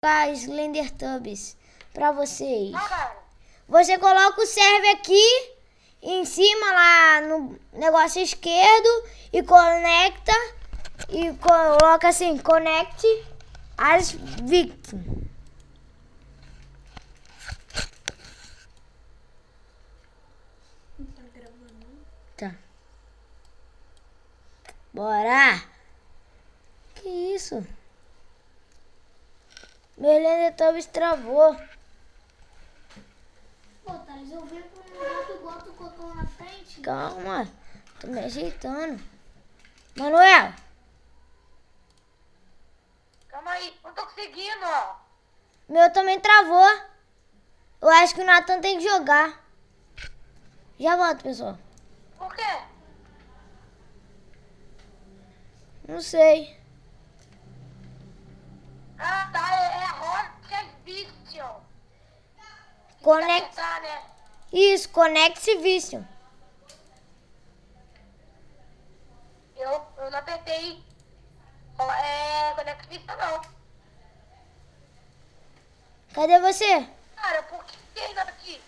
Slendertubbies pra vocês. Não, cara. Você coloca o server aqui em cima lá no negócio esquerdo e conecta e coloca assim, conecte as victims. Tá gravando? Tá. Bora! Que isso? Meu Slendertubbies travou. Pô, Thales, eu venho com um gato igual tu colocou na frente. Calma, tô me ajeitando. Manuel! Calma aí. Não tô conseguindo, ó. Meu também travou. Eu acho que o Nathan tem que jogar. Já volto, pessoal. Por quê? Não sei. Ah, tá. É a Rocket Vision. Conect... Tá, né? Isso, Conect Vision. Eu não apertei. Conect Vision, não. Cadê você? Cara, por que tem nada aqui?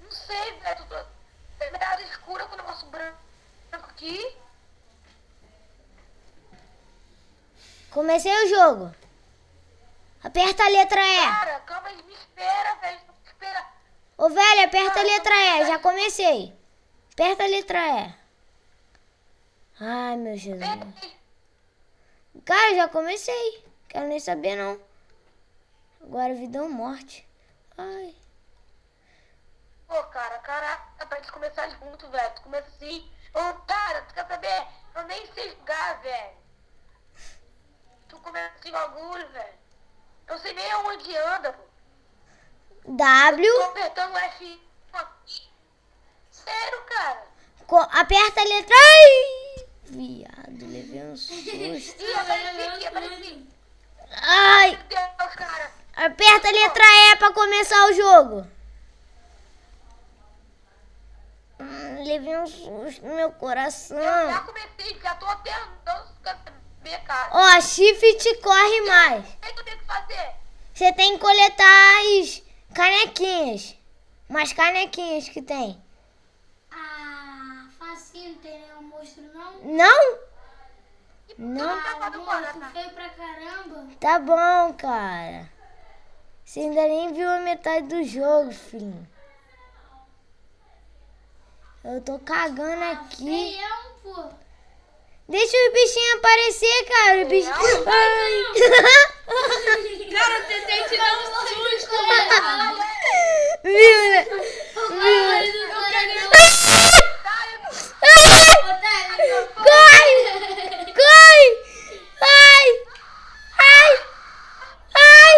Não sei, velho. Tem área escura com o negócio branco aqui. Comecei o jogo. Aperta a letra E. Cara, calma aí. Me espera, velho. Me espera. Ô, velho, aperta a letra E. Já comecei. Aperta a letra E. Ai, meu Jesus. Apertei. Cara, já comecei. Quero nem saber, não. Agora vida ou morte. Ai. Pô, caraca, pra gente começar junto, velho. Tu começa assim. Ô, cara, tu quer saber? Eu nem sei jogar, velho. Tu começa esse bagulho, velho. Eu sei nem aonde anda, pô. Tô W. apertando o F aqui. Sério, cara. Aperta a letra. Ai! Viado, levei um susto. Ih, apareci. Ai! Meu Deus, cara. Aperta a letra E pra começar o jogo. Levei um susto no meu coração. Eu já comecei, já tô tentando saber, cara. Ó, shift corre mais. O que eu tenho que fazer? Você tem que coletar as canequinhas. Umas canequinhas que tem. Ah, facinho, não tem nenhum monstro, não? Não? Não? Ah, monstro feio pra caramba. Tá bom, cara. Você ainda nem viu a metade do jogo, filho. Eu tô cagando aqui. Feião, pô. Deixa os bichinhos aparecer, cara. Os bichinhos... Ai. Cara, eu tentei te dar um susto, velho. Viu, né? Corre! Corre! Ai! Ai! Ai!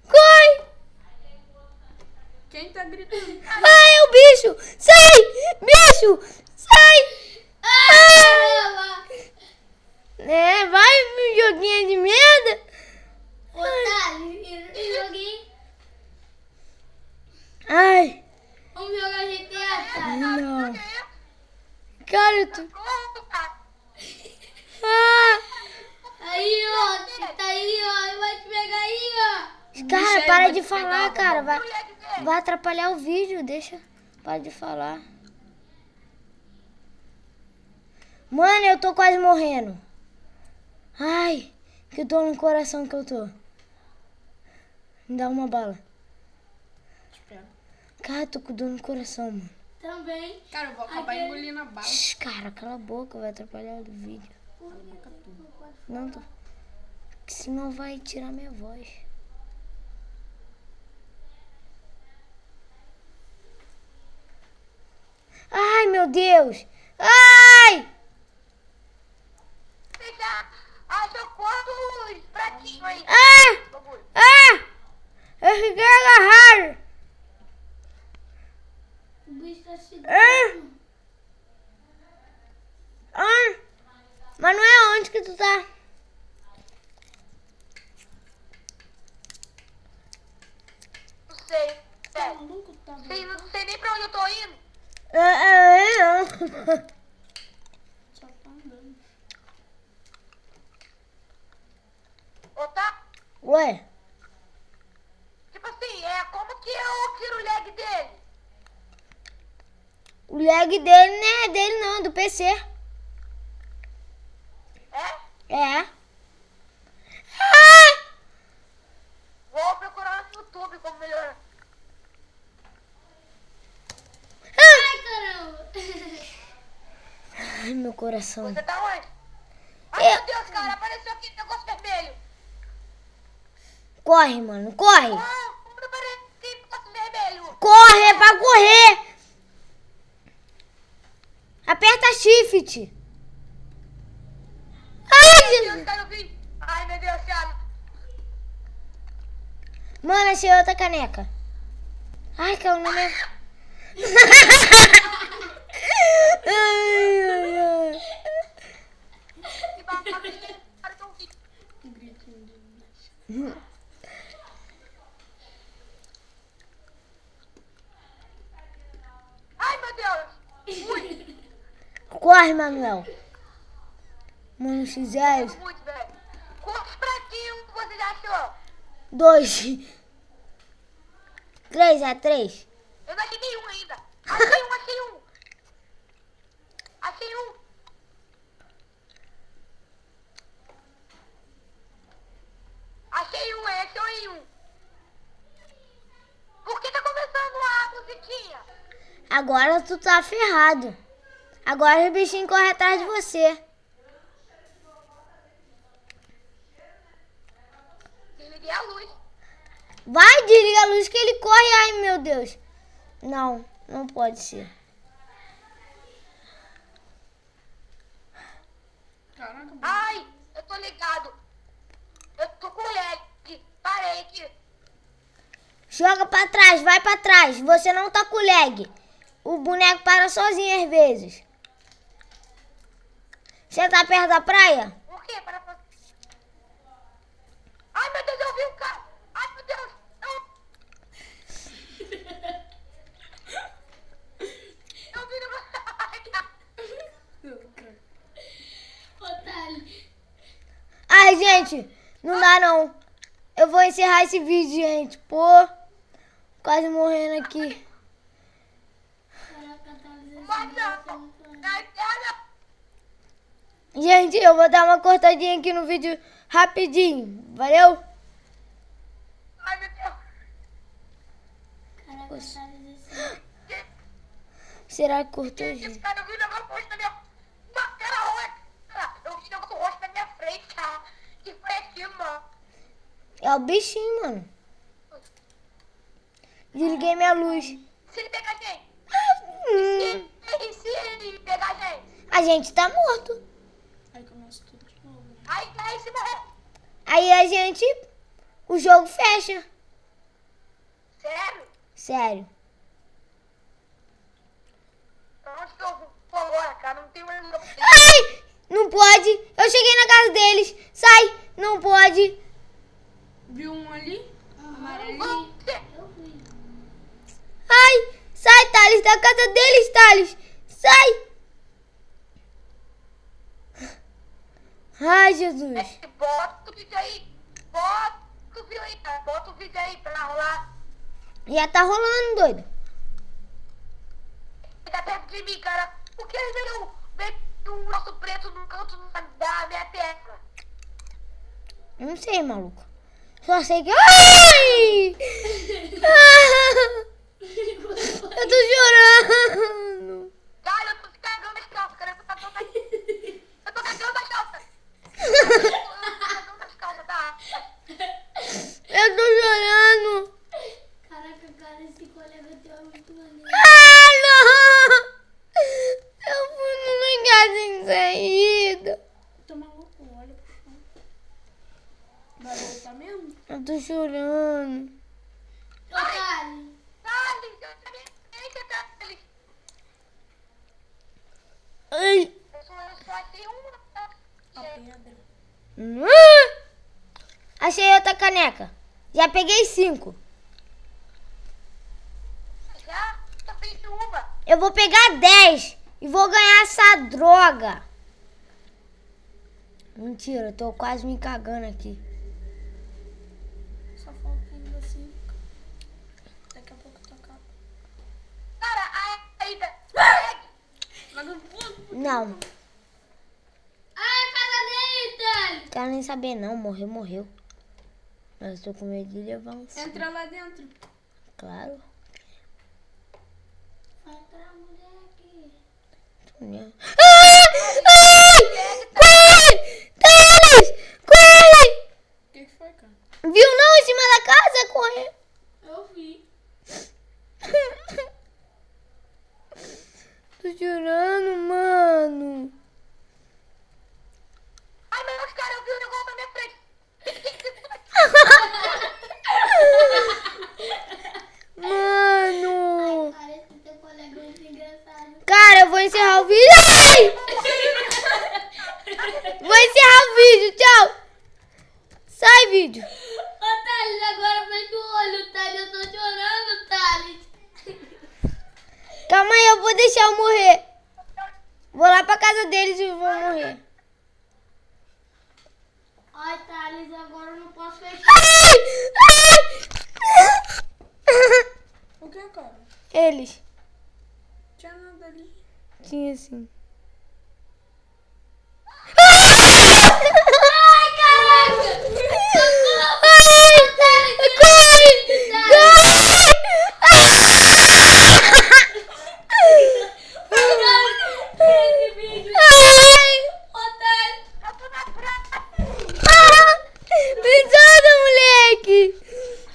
Corre! Quem tá gritando? Ai, é o bicho! Sai! Bicho! Sai! Ai! É, vai, joguinho de merda! Otávio, eu joguei. Ai! Vamos jogar GTA, tá? Não! Cara, eu tô... Pronto, cara. Ah! Aí, ó, você tá aí, ó. Eu vou te pegar aí, ó. Cara, para de falar, cara. Vai atrapalhar o vídeo, deixa. Para de falar. Mano, eu tô quase morrendo. Ai, que dor no coração que eu tô. Me dá uma bala. Cara, eu tô com dor no coração, mano. Também. Cara, eu vou acabar engolindo a bala. Shhh, cara, cala a boca, vai atrapalhar o vídeo. Não, tô... senão vai tirar minha voz. Ai, meu Deus! Ai! Você já achou quantos pratinhos aí? Ah! Bagulho. Ah! Eu fiquei agarrado! O bicho tá se Ah! dando. Ah! Manuel, onde que tu tá? Não sei, Tá velho. maluco? Tá Não maluco? sei nem pra onde eu tô indo. Só tá andando. Ô, tá? Ué, tira o lag dele? O lag dele não é dele não, é do PC. É? É. Ah! Vou procurar no YouTube como melhorar. Ai, caramba. Ai, meu coração. Você tá onde? Ai, Eu- meu Deus, cara, apareceu aqui um negócio vermelho. Corre, mano, corre. Ah, como apareceu aqui um negócio vermelho? Corre, é pra correr. Aperta shift. Ai, Meu Deus, Jesus. cara, eu vi. Ai, meu Deus, cara. Mano, achei outra caneca. Ai, caiu na minha... Ai, ai, ai. Que bagulho, cara, que eu vi. Ai, meu Deus. Fui. Corre, Manuel. Mano, X0. Muito, velho. Quantos pratinhos você já achou? 2. 3, é 3. Eu não achei nenhum ainda. Achei um, achei um. Achei um. Achei um, achei um. Por que tá começando a musiquinha? Agora tu tá ferrado. Agora o bichinho corre atrás de você. Desliguei a luz. Vai, desliga a luz que ele corre. Ai, meu Deus. Não, não pode ser. Caraca, Ai, eu tô ligado. Eu tô com lag. Parei aqui. Joga pra trás, vai pra trás. Você não tá com lag. O boneco para sozinho às vezes. Você tá perto da praia? Por quê? Para. Ai, meu Deus, eu vi o cara. Ai, meu Deus. Eu vi no... otário. Ai, gente, não dá não. Eu vou encerrar esse vídeo, gente. Pô, quase morrendo aqui. Caraca, tá Mas não. Ai, olha. Gente, eu vou dar uma cortadinha aqui no vídeo rapidinho. Valeu? Ai, meu Deus. Caraca, tá Será que cortou, Esse gente? cara, eu vi um negócio roxo na minha... Uma cara roxa. Eu vi um negócio roxo na minha frente, cara. Que foi aquilo, mano? É o bichinho, mano. Desliguei minha luz. Se ele pegar a gente. Hum, E se ele pegar a gente? a gente tá morto. Aí começa tudo de novo. Aí se morrer. Aí a gente... O jogo fecha. Sério? Sério. Pra onde que eu vou agora, cara? Não tem mais lugar pra ir. Ai! Não pode. Eu cheguei na casa deles. Sai. Não pode. Viu um ali? Amarelinho. Você- Eu vi. Ai! Sai, Thales. Da casa deles, Thales. Sai. Ai, Jesus. Bota o vídeo aí. Bota o vídeo aí, cara. Bota o vídeo aí pra rolar. Já tá rolando, doido. Ele tá perto de mim, cara. Por que ele veio um nosso preto no canto da minha testa? Não sei, maluco. Só sei que... Ai! Ah! Eu tô chorando. Cara, eu tô cagando nas calças, cara. Eu tô cagando nas calças. Eu tô cagando nas calças, tá? Eu tô chorando. Caraca, cara, esse colega teu é muito maneiro. Ah, não! Eu fui num lugar sem saída. Tô maluco, olha pro chão. Vai voltar mesmo? Eu tô chorando. Otário. Thales, eu também sei que é Thales. Ai. Eu só achei uma. A pedra. Achei outra caneca. Já peguei 5. Já? Só fiz uma. Eu vou pegar 10 e vou ganhar essa droga. Mentira, eu tô quase me cagando aqui. Só falta ainda 5. Daqui a pouco tá Não, Ai, a casa dele, Thales. quero nem saber não. Morreu. Mas eu tô com medo de levar um tiro. Entra lá dentro. Claro. Vai entrar a mulher aqui. Ai! Corre! Thales! Corre! O que foi, cara? Viu não? Em cima da casa? Corre! Eu vi. Tô chorando, mano. Ai, meu, cara, eu vi um negócio na minha frente. Mano. Parece teu colega muito engraçado. Cara, eu vou encerrar o vídeo. Ai! Vou encerrar o vídeo. Tchau. Sai, vídeo. Ô, Thales, agora fecha o olho, Thales. Eu tô chorando, Thales. Calma aí, eu vou deixar eu morrer. Vou lá pra casa deles e vou morrer. Ai, Thales, agora eu não posso fechar. O que, cara? Eles. Tinha nada ali. Tinha sim. Ai, caraca! Esse vídeo. Ô, Thales. Eu tô na praia. Me solta, moleque!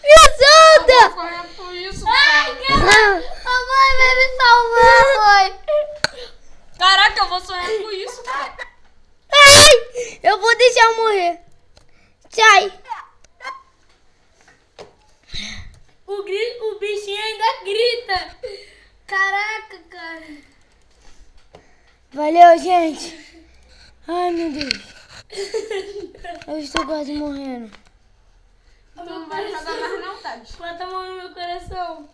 Me solta! Correndo por isso, Ai, cara. caraca! A mãe vai me salvar, mãe. Caraca, eu vou sonhar com isso, cara. Ai! Eu vou deixar eu morrer. Sai! O bichinho ainda grita. Caraca, cara. Valeu, gente! Ai, meu Deus! Eu estou quase morrendo. Tu não vai jogar mais não, Thales. Bota a mão no meu coração.